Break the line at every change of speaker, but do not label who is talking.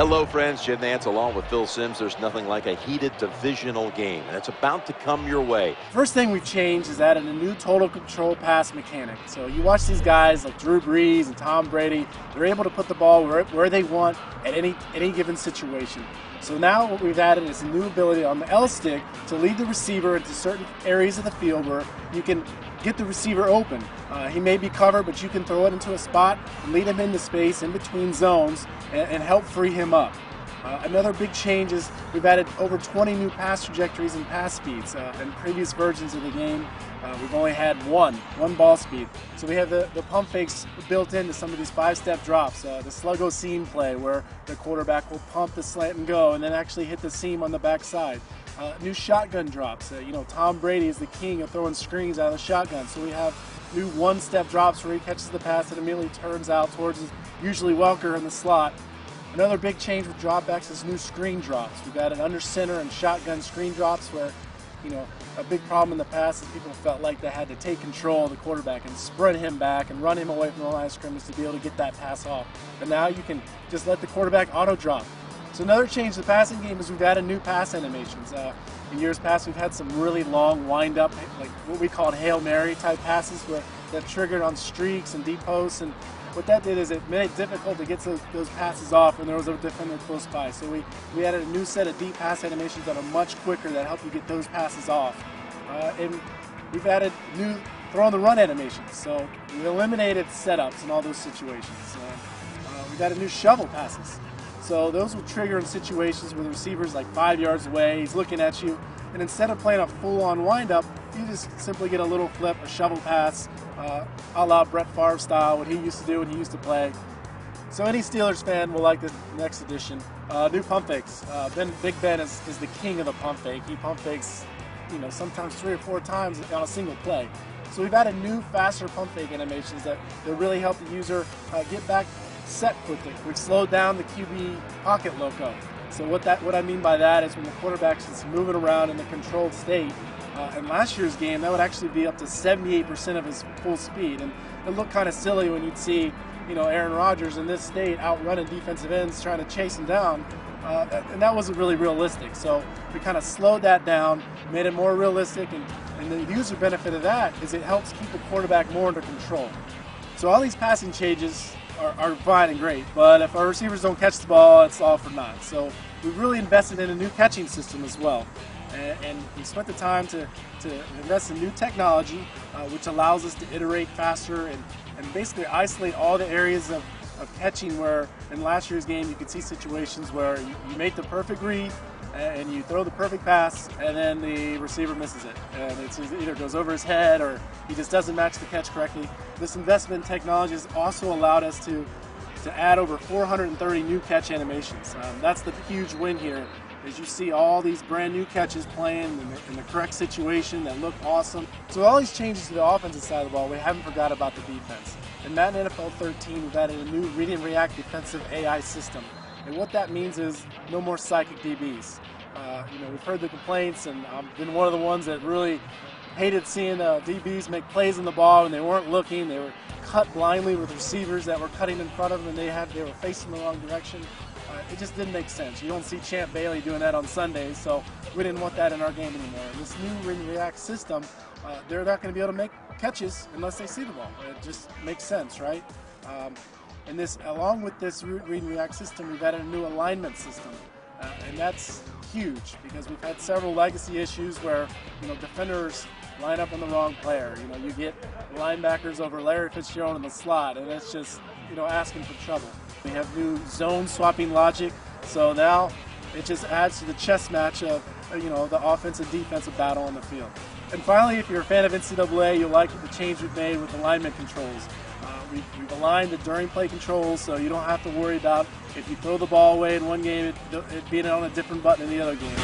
Hello, friends. Jim Nantz along with Phil Simms. There's nothing like a heated divisional game, and it's about to come your way.
First thing we've changed is added a new total control pass mechanic. So you watch these guys like Drew Brees and Tom Brady, they're able to put the ball where they want at any given situation. So now what we've added is a new ability on the L stick to lead the receiver into certain areas of the field where you can get the receiver open. He may be covered, but you can throw it into a spot and lead him into space in between zones and help free him up. Another big change is we've added over 20 new pass trajectories and pass speeds. In previous versions of the game, we've only had one ball speed. So we have the pump fakes built into some of these 5-step drops. The sluggo seam play where the quarterback will pump the slant and go and then actually hit the seam on the backside. New shotgun drops. Tom Brady is the king of throwing screens out of the shotgun. So we have new one-step drops where he catches the pass and immediately turns out towards his usually Welker in the slot. Another big change with dropbacks is new screen drops. We've added under center and shotgun screen drops where, a big problem in the past is people felt like they had to take control of the quarterback and spread him back and run him away from the line of scrimmage to be able to get that pass off. But now you can just let the quarterback auto drop. So another change to the passing game is we've added new pass animations. In years past, we've had some really long wind-up, like what we called Hail Mary type passes where that triggered on streaks and deep posts. And what that did is it made it difficult to get those passes off when there was a defender close by. So we added a new set of deep pass animations that are much quicker that help you get those passes off. And we've added new throw on the run animations. So we eliminated setups in all those situations. We've added new shovel passes. So those will trigger in situations where the receiver's like 5 yards away, he's looking at you, and instead of playing a full-on wind-up, you just simply get a little flip, a shovel pass, a la Brett Favre style, what he used to do when he used to play. So any Steelers fan will like the next edition. New pump fakes. Big Ben is the king of the pump fake. He pump fakes, sometimes 3 or 4 times on a single play. So we've added new, faster pump fake animations that really help the user get back set quickly. We've slowed down the QB pocket loco. So what I mean by that is when the quarterback's just moving around in the controlled state. In last year's game, that would actually be up to 78% of his full speed, and it looked kind of silly when you'd see, Aaron Rodgers in this state outrunning defensive ends trying to chase him down, and that wasn't really realistic. So we kind of slowed that down, made it more realistic, and the user benefit of that is it helps keep the quarterback more under control. So all these passing changes are fine and great, but if our receivers don't catch the ball, it's all for naught. So we've really invested in a new catching system as well. And we spent the time to invest in new technology, which allows us to iterate faster and basically isolate all the areas of catching where in last year's game you could see situations where you make the perfect read and you throw the perfect pass and then the receiver misses it. And it either goes over his head or he just doesn't match the catch correctly. This investment in technology has also allowed us to add over 430 new catch animations. That's the huge win here. As you see all these brand new catches playing in the correct situation that look awesome. So all these changes to the offensive side of the ball, we haven't forgot about the defense. In Madden NFL 13, we've added a new read and react defensive AI system. And what that means is no more psychic DBs. We've heard the complaints, and I've been one of the ones that really hated seeing DBs make plays in the ball and they weren't looking. They were cut blindly with receivers that were cutting in front of them and they were facing the wrong direction. It just didn't make sense. You don't see Champ Bailey doing that on Sundays, so we didn't want that in our game anymore. And this new read and react system, they're not going to be able to make catches unless they see the ball. It just makes sense, right? Along with this read and react system, we've added a new alignment system, and that's huge because we've had several legacy issues where defenders line up on the wrong player. You get linebackers over Larry Fitzgerald in the slot, and it's just asking for trouble. We have new zone swapping logic, so now it just adds to the chess match of the offensive defensive battle on the field. And finally, if you're a fan of NCAA, you'll like the change we've made with alignment controls. We've aligned the during play controls, so you don't have to worry about if you throw the ball away in one game, it being on a different button in the other game.